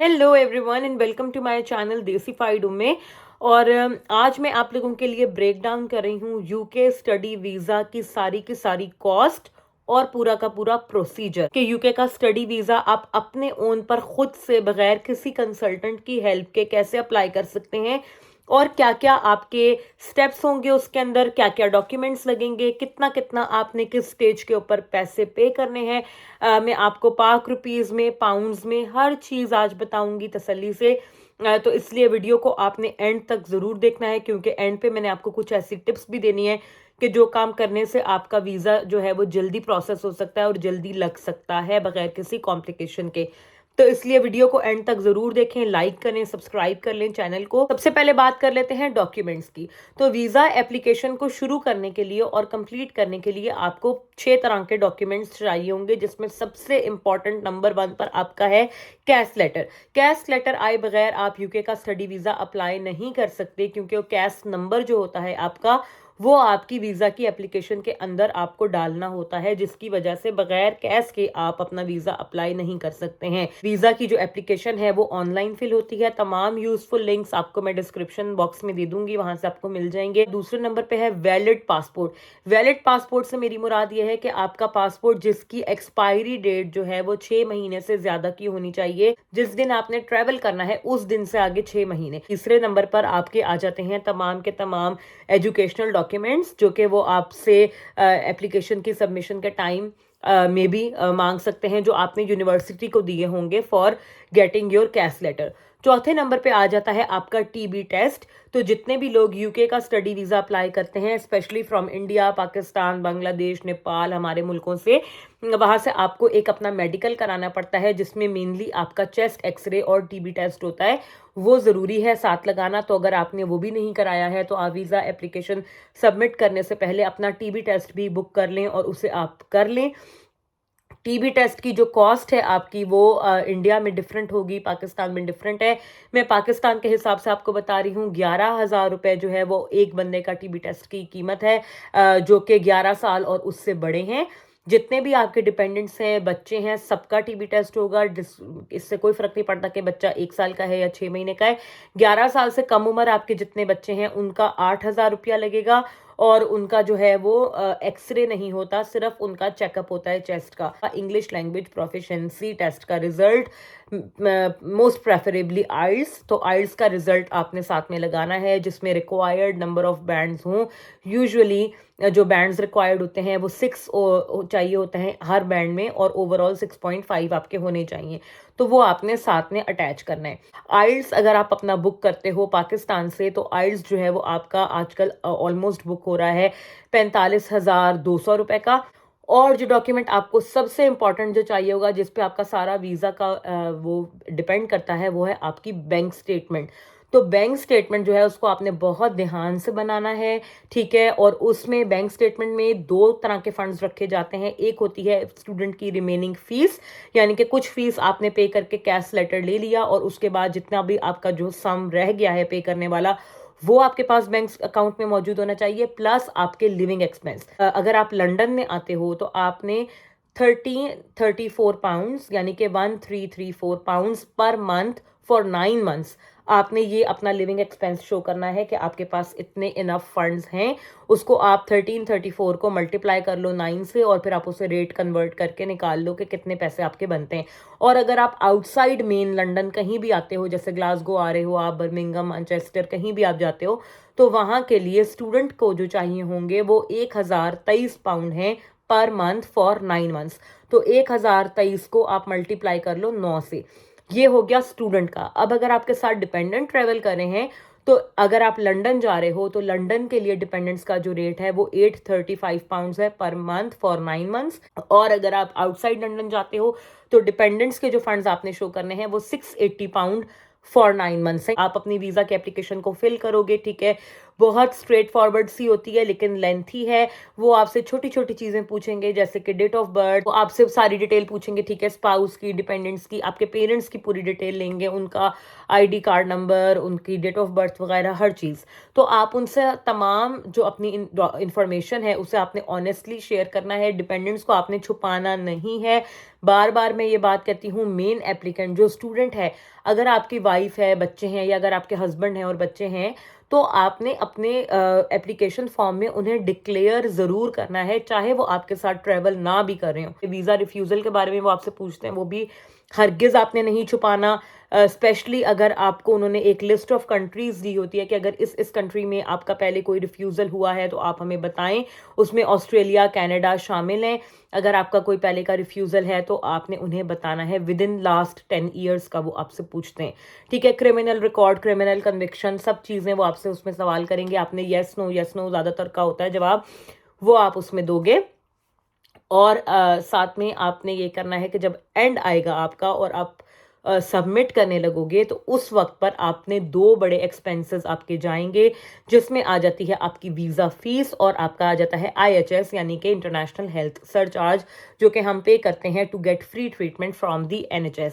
Hello everyone and welcome to my channel Desified में। और आज मैं आप लोगों के लिए ब्रेक डाउन कर रही हूँ यूके स्टडी वीज़ा की सारी कॉस्ट और पूरा का पूरा प्रोसीजर कि यूके का स्टडी वीज़ा आप अपने ओन पर खुद से बगैर किसी कंसल्टेंट की हेल्प के कैसे अप्लाई कर सकते हैं और क्या क्या आपके स्टेप्स होंगे, उसके अंदर क्या क्या डॉक्यूमेंट्स लगेंगे, कितना कितना आपने किस स्टेज के ऊपर पैसे पे करने हैं। मैं आपको पाक रुपीज़ में, पाउंड्स में, हर चीज़ आज बताऊंगी तसल्ली से। तो इसलिए वीडियो को आपने एंड तक ज़रूर देखना है, क्योंकि एंड पे मैंने आपको कुछ ऐसी टिप्स भी देनी है कि जो काम करने से आपका वीज़ा जो है वो जल्दी प्रोसेस हो सकता है और जल्दी लग सकता है बगैर किसी कॉम्प्लिकेशन के। तो इसलिए वीडियो को एंड तक जरूर देखें, लाइक करें, सब्सक्राइब कर लें चैनल को। सबसे पहले बात कर लेते हैं डॉक्यूमेंट्स की। तो वीजा एप्लीकेशन को शुरू करने के लिए और कंप्लीट करने के लिए आपको 6 तरह के डॉक्यूमेंट्स चाहिए होंगे, जिसमें सबसे इंपॉर्टेंट नंबर 1 पर आपका है कैश लेटर। कैश लेटर आए बगैर आप यूके का स्टडी वीजा अप्लाई नहीं कर सकते, क्योंकि वो कैश नंबर जो होता है आपका, वो आपकी वीजा की एप्लीकेशन के अंदर आपको डालना होता है, जिसकी वजह से बगैर कैश के आप अपना वीजा अप्लाई नहीं कर सकते हैं। वीजा की जो एप्लीकेशन है वो ऑनलाइन फिल होती है। तमाम यूजफुल लिंक्स आपको मैं डिस्क्रिप्शन बॉक्स में दे दूंगी, वहां से आपको मिल जाएंगे। दूसरे नंबर पे है वैलिड पासपोर्ट। वैलिड पासपोर्ट से मेरी मुराद ये है कि आपका पासपोर्ट जिसकी एक्सपायरी डेट जो है वो 6 महीने से ज्यादा की होनी चाहिए। जिस दिन आपने ट्रेवल करना है उस दिन से आगे 6 महीने। तीसरे नंबर पर आपके आ जाते हैं तमाम के तमाम एजुकेशनल डॉक्यूमेंट्स, जो कि वो आपसे एप्लीकेशन की सबमिशन के टाइम में भी मांग सकते हैं, जो आपने यूनिवर्सिटी को दिए होंगे for getting your CAS letter. चौथे नंबर पे आ जाता है आपका टीबी टेस्ट। तो जितने भी लोग यूके का स्टडी वीजा अप्लाई करते हैं, specially from India, Pakistan, Bangladesh, Nepal, हमारे मुल्कों से, वहां से आपको एक अपना मेडिकल कराना पड़ता है, जिसमें मेनली आपका चेस्ट एक्सरे और टीबी टेस्ट होता है। वो जरूरी है साथ लगाना। तो अगर आपने वो भी नहीं कराया है तो आप वीजा एप्लीकेशन सबमिट करने से पहले अपना टीबी टेस्ट भी बुक कर लें और उसे आप कर लें। टीबी टेस्ट की जो कॉस्ट है आपकी, वो इंडिया में डिफरेंट होगी, पाकिस्तान में डिफरेंट है। मैं पाकिस्तान के हिसाब से आपको बता रही हूँ। 11,000 रुपए जो है वो एक बंदे का टीबी टेस्ट की कीमत है, जो कि 11 साल और उससे बड़े हैं। जितने भी आपके डिपेंडेंट्स हैं, बच्चे हैं, सबका टीबी टेस्ट होगा। इससे कोई फर्क नहीं पड़ता कि बच्चा 1 साल का है या 6 महीने का है। 11 साल से कम उम्र आपके जितने बच्चे हैं उनका 8,000 रुपया लगेगा। और उनका जो है वो एक्सरे नहीं होता, सिर्फ उनका चेकअप होता है चेस्ट का। इंग्लिश लैंग्वेज प्रोफिशिएंसी टेस्ट का रिजल्ट, मोस्ट प्रेफरेबली आइल्स। तो आइल्स का रिजल्ट आपने साथ में लगाना है, जिसमें रिक्वायर्ड नंबर ऑफ बैंड्स हों। यूजुअली जो बैंड्स रिक्वायर्ड होते हैं वो 6 चाहिए होते हैं हर बैंड में, और ओवरऑल 6.5 आपके होने चाहिए। तो वो आपने साथ में अटैच करना है। आइल्स अगर आप अपना बुक करते हो पाकिस्तान से, तो आइल्स जो है वो आपका आजकल ऑलमोस्ट बुक हो रहा है 45,200 रुपए का। और जो डॉक्यूमेंट आपको सबसे इंपॉर्टेंट जो चाहिए होगा, जिस पे आपका सारा वीज़ा का वो डिपेंड करता है, वो है आपकी बैंक स्टेटमेंट। तो बैंक स्टेटमेंट जो है उसको आपने बहुत ध्यान से बनाना है, ठीक है। और उसमें बैंक स्टेटमेंट में 2 तरह के फंड्स रखे जाते हैं। एक होती है स्टूडेंट की रिमेनिंग फीस, यानी कि कुछ फीस आपने पे करके कैश लेटर ले लिया, और उसके बाद जितना भी आपका जो सम रह गया है पे करने वाला, वो आपके पास बैंक अकाउंट में मौजूद होना चाहिए, प्लस आपके लिविंग एक्सपेंस। अगर आप लंदन में आते हो तो आपने 34 पाउंड्स, यानी कि 1334 pounds per month for 9 months, आपने ये अपना लिविंग एक्सपेंस शो करना है कि आपके पास इतने इनफ फंड्स हैं। उसको आप 1334 को मल्टीप्लाई कर लो 9 से, और फिर आप उसे रेट कन्वर्ट करके निकाल लो कि कितने पैसे आपके बनते हैं। और अगर आप आउटसाइड मेन लंदन कहीं भी आते हो, जैसे ग्लासगो आ रहे हो आप, बर्मिंघम, मैनचेस्टर, कहीं भी आप जाते हो, तो वहां के लिए स्टूडेंट को जो चाहिए होंगे वो 1023 पाउंड हैं पर मंथ फॉर 9 मंथ्स। तो 1023 को आप मल्टीप्लाई कर लो 9 से। ये हो गया स्टूडेंट का। अब अगर आपके साथ डिपेंडेंट ट्रेवल कर रहे हैं, तो अगर आप लंदन जा रहे हो तो लंदन के लिए डिपेंडेंट्स का जो रेट है वो 835 पाउंड्स है पर मंथ फॉर 9 मंथ्स। और अगर आप आउटसाइड लंदन जाते हो तो डिपेंडेंट्स के जो फंड्स आपने शो करने हैं वो 680 पाउंड फॉर 9 मंथ्स है। आप अपनी वीजा की एप्लीकेशन को फिल करोगे, ठीक है। बहुत स्ट्रेट फॉरवर्ड सी होती है लेकिन लेंथी है। वो आपसे छोटी छोटी चीजें पूछेंगे, जैसे कि डेट ऑफ बर्थ, वो आपसे सारी डिटेल पूछेंगे, ठीक है। स्पाउस की, डिपेंडेंट्स की, आपके पेरेंट्स की पूरी डिटेल लेंगे, उनका आईडी कार्ड नंबर, उनकी डेट ऑफ बर्थ वगैरह हर चीज। तो आप उनसे तमाम जो अपनी इंफॉर्मेशन है उसे आपने ऑनेस्टली शेयर करना है। डिपेंडेंट्स को आपने छुपाना नहीं है। बार बार मैं ये बात कहती हूँ, मेन एप्लीकेंट जो स्टूडेंट है, अगर आपकी वाइफ है, बच्चे हैं, या अगर आपके हस्बैंड हैं और बच्चे हैं, तो आपने अपने एप्लीकेशन फॉर्म में उन्हें डिक्लेयर ज़रूर करना है, चाहे वो आपके साथ ट्रैवल ना भी कर रहे हो। वीज़ा रिफ्यूज़ल के बारे में वो आपसे पूछते हैं, वो भी हरगिज़ आपने नहीं छुपाना। स्पेशली अगर आपको उन्होंने एक लिस्ट ऑफ कंट्रीज़ दी होती है कि अगर इस कंट्री में आपका पहले कोई रिफ्यूज़ल हुआ है तो आप हमें बताएं, उसमें ऑस्ट्रेलिया, कनाडा शामिल हैं। अगर आपका कोई पहले का रिफ्यूज़ल है तो आपने उन्हें बताना है, विद इन लास्ट 10 ईयर्स का वो आपसे पूछते हैं, ठीक है। क्रिमिनल रिकॉर्ड, क्रिमिनल कन्विक्शन, सब चीज़ें वो आपसे उसमें सवाल करेंगे। आपने येस नो ज़्यादातर का होता है जवाब, वो आप उसमें दोगे। और साथ में आपने ये करना है कि जब एंड आएगा आपका और आप सबमिट करने लगोगे, तो उस वक्त पर आपने 2 बड़े एक्सपेंसेस आपके जाएंगे, जिसमें आ जाती है आपकी वीज़ा फीस और आपका आ जाता है IHS यानी कि इंटरनेशनल हेल्थ सरचार्ज, जो कि हम पे करते हैं to get free treatment from the NHS।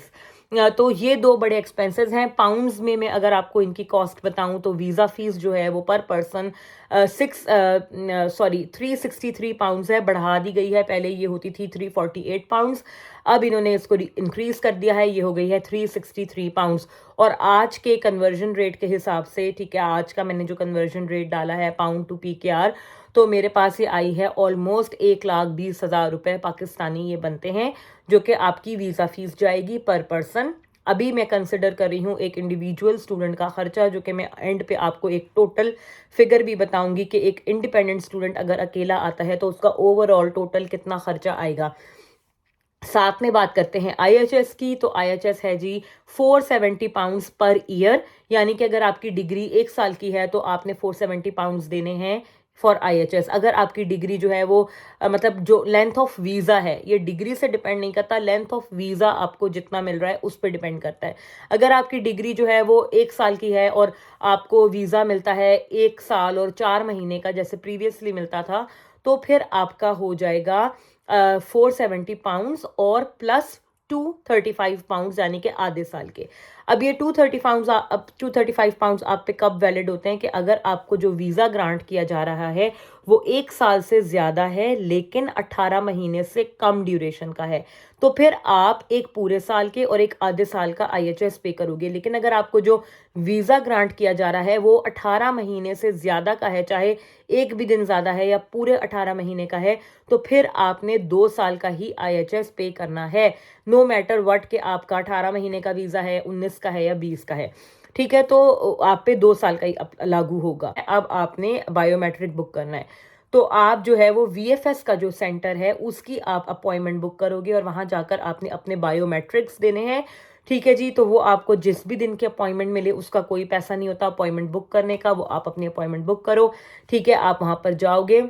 तो ये 2 बड़े एक्सपेंसेस हैं। पाउंड्स में मैं अगर आपको इनकी कॉस्ट बताऊं तो वीज़ा फीस जो है वो पर पर्सन 363 पाउंड्स है, बढ़ा दी गई है। पहले ये होती थी 348 पाउंड्स, अब इन्होंने इसको इंक्रीज कर दिया है, ये हो गई है 363 पाउंड्स। और आज के कन्वर्जन रेट के हिसाब से, ठीक है, आज का मैंने जो कन्वर्जन रेट डाला है पाउंड टू PKR, तो मेरे पास ये आई है ऑलमोस्ट 1,20,000 रुपए पाकिस्तानी ये बनते हैं, जो कि आपकी वीज़ा फीस जाएगी पर पर्सन। अभी मैं कंसिडर कर रही हूँ एक इंडिविजुअल स्टूडेंट का खर्चा, जो कि मैं एंड पे आपको एक टोटल फिगर भी बताऊंगी कि एक इंडिपेंडेंट स्टूडेंट अगर अकेला आता है तो उसका ओवरऑल टोटल कितना खर्चा आएगा। साथ में बात करते हैं IHS की, तो IHS है जी 470 पाउंड्स पर ईयर, यानी कि अगर आपकी डिग्री 1 साल की है तो आपने 470 पाउंड्स देने हैं फॉर IHS। अगर आपकी डिग्री जो है वो मतलब जो लेंथ ऑफ वीज़ा है, ये डिग्री से डिपेंड नहीं करता, लेंथ ऑफ वीज़ा आपको जितना मिल रहा है उस पर डिपेंड करता है। अगर आपकी डिग्री जो है वो 1 साल की है और आपको वीज़ा मिलता है 1 साल और 4 महीने का, जैसे प्रीवियसली मिलता था, तो फिर आपका हो जाएगा 470 पाउंड्स और प्लस 235 पाउंड्स, यानी कि आधे साल के। अब ये 235 पाउंड्स आप पे कब वैलिड होते हैं कि अगर आपको जो वीज़ा ग्रांट किया जा रहा है वो 1 साल से ज़्यादा है लेकिन 18 महीने से कम ड्यूरेशन का है, तो फिर आप एक पूरे साल के और एक आधे साल का IHS पे करोगे। लेकिन अगर आपको जो वीज़ा ग्रांट किया जा रहा है वो 18 महीने से ज़्यादा का है, चाहे एक भी दिन ज़्यादा है या पूरे 18 महीने का है, तो फिर आपने 2 साल का ही IHS पे करना है, नो मैटर व्हाट कि आपका 18 महीने का वीज़ा है, 19 का है या 20 का है, ठीक है। तो आप पे 2 साल का ही लागू होगा। अब आपने बायोमेट्रिक बुक करना है, तो आप जो है वो VFS का जो सेंटर है उसकी आप अपॉइंटमेंट बुक करोगे और वहां जाकर आपने अपने बायोमेट्रिक्स देने हैं, ठीक है जी। तो वो आपको जिस भी दिन की अपॉइंटमेंट मिले उसका कोई पैसा नहीं होता अपॉइंटमेंट बुक करने का, वो आप अपनी अपॉइंटमेंट बुक करो, ठीक है। आप वहां पर जाओगे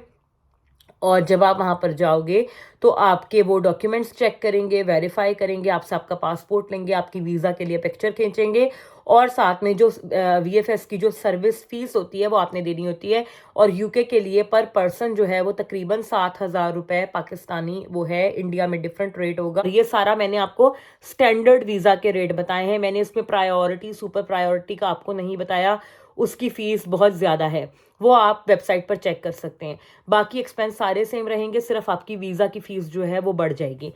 और जब आप वहां पर जाओगे तो आपके वो डॉक्यूमेंट्स चेक करेंगे, वेरीफाई करेंगे, आपसे आपका पासपोर्ट लेंगे, आपकी वीज़ा के लिए पिक्चर खींचेंगे, और साथ में जो VFS की जो सर्विस फीस होती है वो आपने देनी होती है। और UK के लिए पर पर्सन जो है वो तकरीबन 7,000 रुपए पाकिस्तानी वो है, इंडिया में डिफरेंट रेट होगा। ये सारा मैंने आपको स्टैंडर्ड वीज़ा के रेट बताए हैं, मैंने इसमें प्रायोरिटी, सुपर प्रायोरिटी का आपको नहीं बताया, उसकी फीस बहुत ज़्यादा है, वो आप वेबसाइट पर चेक कर सकते हैं। बाकी एक्सपेंस सारे सेम रहेंगे, सिर्फ आपकी वीज़ा की फ़ीस जो है वो बढ़ जाएगी।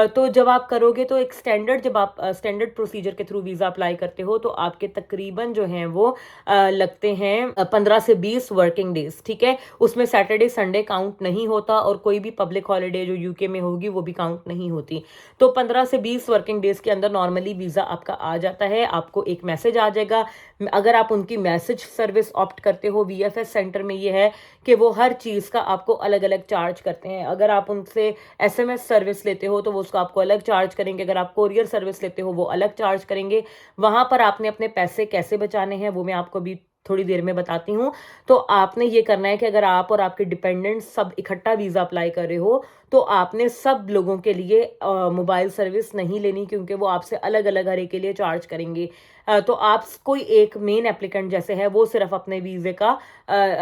तो जब आप करोगे तो एक स्टैंडर्ड, जब आप स्टैंडर्ड प्रोसीजर के थ्रू वीज़ा अप्लाई करते हो तो आपके तकरीबन जो हैं वो लगते हैं 15 से 20 वर्किंग डेज, ठीक है। उसमें सैटरडे संडे काउंट नहीं होता और कोई भी पब्लिक हॉलीडे जो UK में होगी वो भी काउंट नहीं होती। तो 15 से 20 वर्किंग डेज के अंदर नॉर्मली वीज़ा आपका आ जाता है, आपको एक मैसेज आ जाएगा। अगर आप उनकी मैसेज सर्विस ऑप्ट करते हो, VFS सेंटर में ये है कि वो हर चीज़ का आपको अलग अलग चार्ज करते हैं। अगर आप उनसे SMS सर्विस लेते हो तो वो उसका आपको अलग चार्ज करेंगे, अगर आप कोरियर सर्विस लेते हो वो अलग चार्ज करेंगे। वहां पर आपने अपने पैसे कैसे बचाने हैं वो मैं आपको भी थोड़ी देर में बताती हूँ। तो आपने ये करना है कि अगर आप और आपके डिपेंडेंट्स सब इकट्ठा वीज़ा अप्लाई कर रहे हो तो आपने सब लोगों के लिए मोबाइल सर्विस नहीं लेनी, क्योंकि वो आपसे अलग अलग हर एक के लिए चार्ज करेंगे। तो आप कोई एक मेन एप्लीकेंट जैसे है वो सिर्फ अपने वीज़े का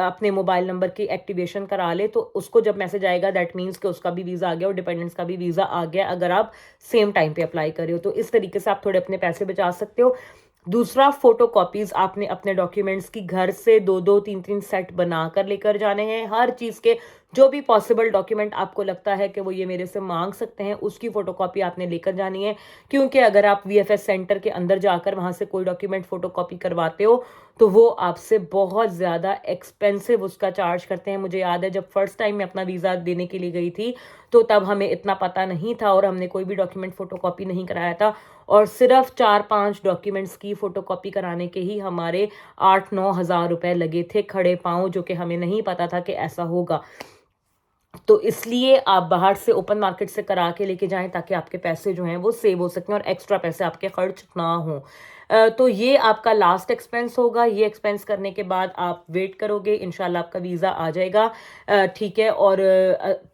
अपने मोबाइल नंबर की एक्टिवेशन करा ले, तो उसको जब मैसेज आएगा दैट मीन्स कि उसका भी वीज़ा आ गया और डिपेंडेंट्स का भी वीज़ा आ गया, अगर आप सेम टाइम पे अप्लाई कर रहे हो। तो इस तरीके से आप थोड़े अपने पैसे बचा सकते हो। दूसरा, फोटोकॉपीज आपने अपने डॉक्यूमेंट्स की घर से 2-2 3-3 सेट बनाकर लेकर जाने हैं। हर चीज़ के जो भी पॉसिबल डॉक्यूमेंट आपको लगता है कि वो ये मेरे से मांग सकते हैं, उसकी फोटोकॉपी आपने लेकर जानी है। क्योंकि अगर आप वीएफएस सेंटर के अंदर जाकर वहां से कोई डॉक्यूमेंट फोटोकॉपी करवाते हो तो वो आपसे बहुत ज़्यादा एक्सपेंसिव उसका चार्ज करते हैं। मुझे याद है जब फर्स्ट टाइम मैं अपना वीज़ा देने के लिए गई थी तो तब हमें इतना पता नहीं था और हमने कोई भी डॉक्यूमेंट फोटोकॉपी नहीं कराया था, और सिर्फ 4-5 डॉक्यूमेंट्स की फोटोकॉपी कराने के ही हमारे 8-9 हज़ार रुपए लगे थे खड़े पाँव, जो कि हमें नहीं पता था कि ऐसा होगा। तो इसलिए आप बाहर से ओपन मार्केट से करा के लेके जाएं ताकि आपके पैसे जो हैं वो सेव हो सकें और एक्स्ट्रा पैसे आपके खर्च ना हो। तो ये आपका लास्ट एक्सपेंस होगा। ये एक्सपेंस करने के बाद आप वेट करोगे, इंशाल्लाह आपका वीज़ा आ जाएगा। ठीक है, और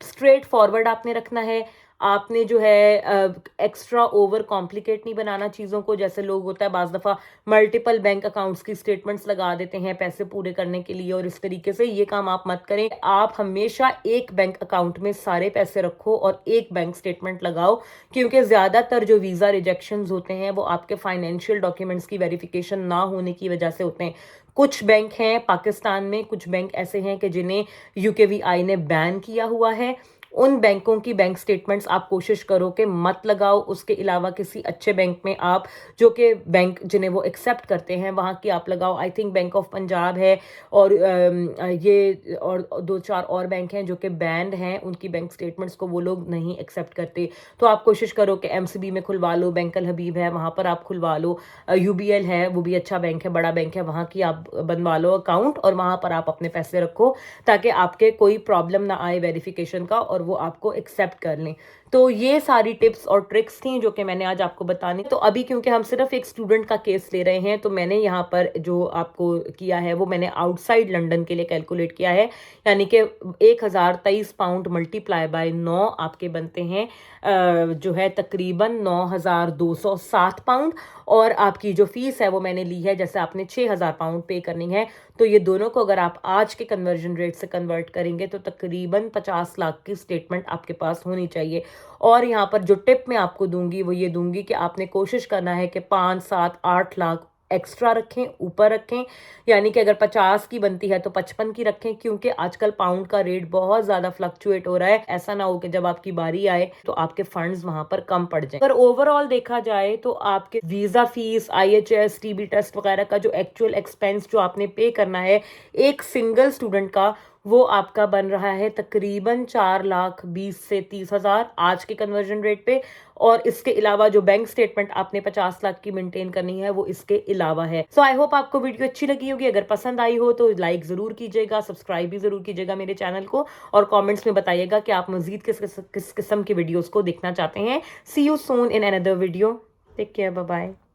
स्ट्रेट फॉरवर्ड आपने रखना है। आपने जो है एक्स्ट्रा ओवर कॉम्प्लिकेट नहीं बनाना चीज़ों को। जैसे लोग होता है बाज़ दफ़ा मल्टीपल बैंक अकाउंट्स की स्टेटमेंट्स लगा देते हैं पैसे पूरे करने के लिए, और इस तरीके से ये काम आप मत करें। आप हमेशा एक बैंक अकाउंट में सारे पैसे रखो और एक बैंक स्टेटमेंट लगाओ, क्योंकि ज़्यादातर जो वीज़ा रिजेक्शंस होते हैं वो आपके फाइनेंशियल डॉक्यूमेंट्स की वेरिफिकेशन ना होने की वजह से होते हैं। कुछ बैंक हैं पाकिस्तान में, कुछ बैंक ऐसे हैं कि जिन्हें यूकेवीआई ने बैन किया हुआ है। उन बैंकों की बैंक स्टेटमेंट्स आप कोशिश करो कि मत लगाओ। उसके अलावा किसी अच्छे बैंक में आप, जो कि बैंक जिन्हें वो एक्सेप्ट करते हैं, वहाँ की आप लगाओ। I think bank of Punjab है, और ये और 2-4 और बैंक हैं जो कि बैंड हैं, उनकी बैंक स्टेटमेंट्स को वो लोग नहीं एक्सेप्ट करते। तो आप कोशिश करो कि एमसीबी में खुलवा लो, बैंक अल हबीब है वहाँ पर आप खुलवा लो, यूबीएल है वो भी अच्छा बैंक है, बड़ा बैंक है, वहाँ की आप बनवा लो अकाउंट और वहाँ पर आप अपने पैसे रखो, ताकि आपके कोई प्रॉब्लम ना आए वेरिफिकेशन का और वो आपको एक्सेप्ट कर लें। तो ये सारी टिप्स और ट्रिक्स थी जो कि मैंने आज आपको बतानी। तो अभी क्योंकि हम सिर्फ एक स्टूडेंट का केस ले रहे हैं, तो मैंने यहाँ पर जो आपको किया है वो मैंने आउटसाइड लंदन के लिए कैलकुलेट किया है। यानी कि 1023 पाउंड मल्टीप्लाई बाय 9 आपके बनते हैं जो है तकरीबन 9207 पाउंड। और आपकी जो फीस है वो मैंने ली है, जैसे आपने 6000 पाउंड पे करनी है, तो ये दोनों को अगर आप आज के कन्वर्जन रेट से कन्वर्ट करेंगे तो तकरीबन 50 लाख की स्टेटमेंट आपके पास होनी चाहिए। और यहाँ पर जो टिप मैं आपको दूंगी वो ये दूंगी कि आपने कोशिश करना है कि 5-7-8 लाख एक्स्ट्रा रखें, ऊपर रखें। यानी कि अगर 50 की बनती है तो 55 की रखें, क्योंकि आजकल पाउंड का रेट बहुत ज्यादा फ्लक्चुएट हो रहा है। ऐसा ना हो कि जब आपकी बारी आए तो आपके फंड्स वहां पर कम पड़ जाए। अगर ओवरऑल देखा जाए तो आपके visa fees, IHS, TB test वगैरह का जो एक्चुअल एक्सपेंस जो आपने पे करना है एक सिंगल स्टूडेंट का, वो आपका बन रहा है तकरीबन 4,20,000 से 30,000 आज के कन्वर्जन रेट पे। और इसके अलावा जो बैंक स्टेटमेंट आपने 50 लाख की मेंटेन करनी है वो इसके अलावा है। सो आई होप आपको वीडियो अच्छी लगी होगी। अगर पसंद आई हो तो लाइक जरूर कीजिएगा, सब्सक्राइब भी जरूर कीजिएगा मेरे चैनल को, और कमेंट्स में बताइएगा कि आप मजीद किस किस्म की वीडियोस को देखना चाहते हैं। See you soon in another video. Take care, bye bye.